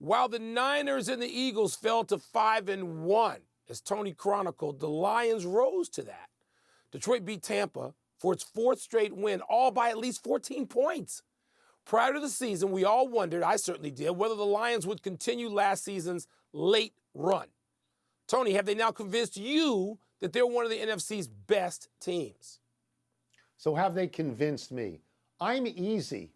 While the Niners and the Eagles fell to 5-1, as Tony chronicled, the Lions rose to that. Detroit beat Tampa for its fourth straight win, all by at least 14 points. Prior to the season, we all wondered, I certainly did, whether the Lions would continue last season's late run. Tony, have they now convinced you that they're one of the NFC's best teams? So have they convinced me? I'm easy.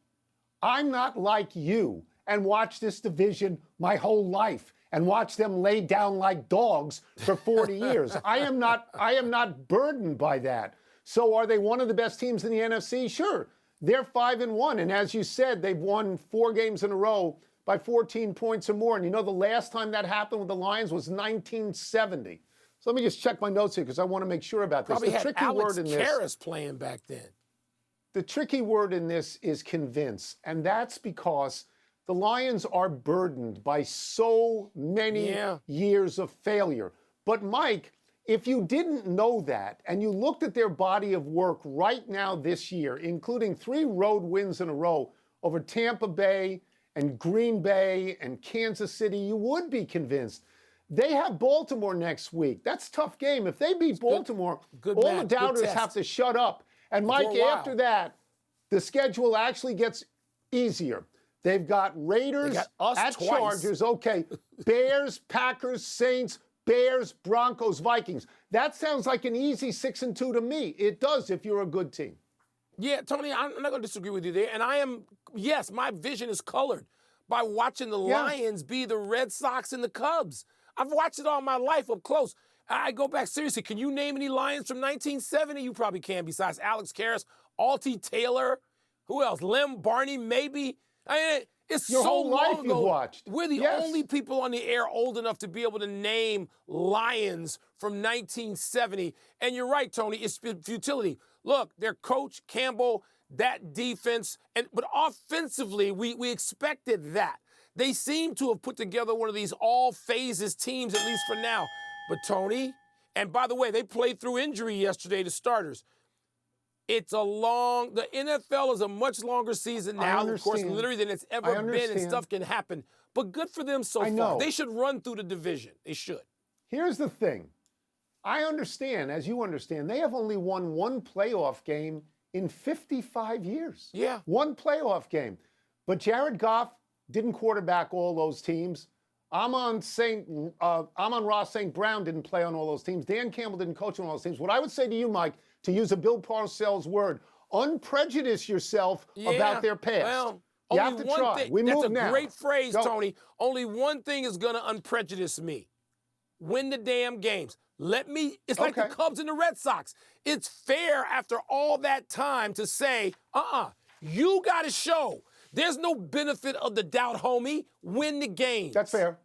I'm not like you and watch this division my whole life and watch them lay down like dogs for 40 years. I am not burdened by that. So are they one of the best teams in the NFC? Sure. They're 5-1. And as you said, they've won 4 games in a row by 14 points or more. And you know the last time that happened with the Lions was 1970. So let me just check my notes here because I want to make sure about this. Probably had Alex Karras playing back then. The tricky word in this is convince. And that's because the Lions are burdened by so many years of failure. But Mike, if you didn't know that and you looked at their body of work right now this year, including 3 road wins in a row over Tampa Bay and Green Bay and Kansas City, you would be convinced. They have Baltimore next week. That's a tough game. If they beat Baltimore, all the doubters have to shut up. And Mike, after that, the schedule actually gets easier. They've got Raiders at Chargers. Okay, Bears, Packers, Saints, Bears, Broncos, Vikings. That sounds like an easy 6-2 to me. It does if you're a good team. Yeah, Tony, I'm not going to disagree with you there. And yes, my vision is colored by watching the Lions be the Red Sox and the Cubs. I've watched it all my life up close. I go back, seriously, can you name any Lions from 1970? You probably can, besides Alex Karras, Altie Taylor, who else? Lem Barney, maybe? I mean, it's Your so whole long life ago. you've watched. We're the only people on the air old enough to be able to name Lions from 1970. And you're right, Tony, it's futility. Look, their coach, Campbell, that defense, but offensively, we expected that. They seem to have put together one of these all-phases teams, at least for now. But, Tony, and by the way, they played through injury yesterday to starters. The NFL is a much longer season now, of course, literally than it's ever been, and stuff can happen. But good for them so far. They should run through the division. They should. Here's the thing. I understand, as you understand, they have only won 1 playoff game in 55 years. Yeah. 1 playoff game. But Jared Goff didn't quarterback all those teams. Amon-Ra St. Brown didn't play on all those teams. Dan Campbell didn't coach on all those teams. What I would say to you, Mike, to use a Bill Parcells word, unprejudice yourself about their past. Well, you have to try. That's a great phrase, Tony. Only one thing is going to unprejudice me. Win the damn games. It's like the Cubs and the Red Sox. It's fair after all that time to say, you got to show. There's no benefit of the doubt, homie. Win the game. That's fair.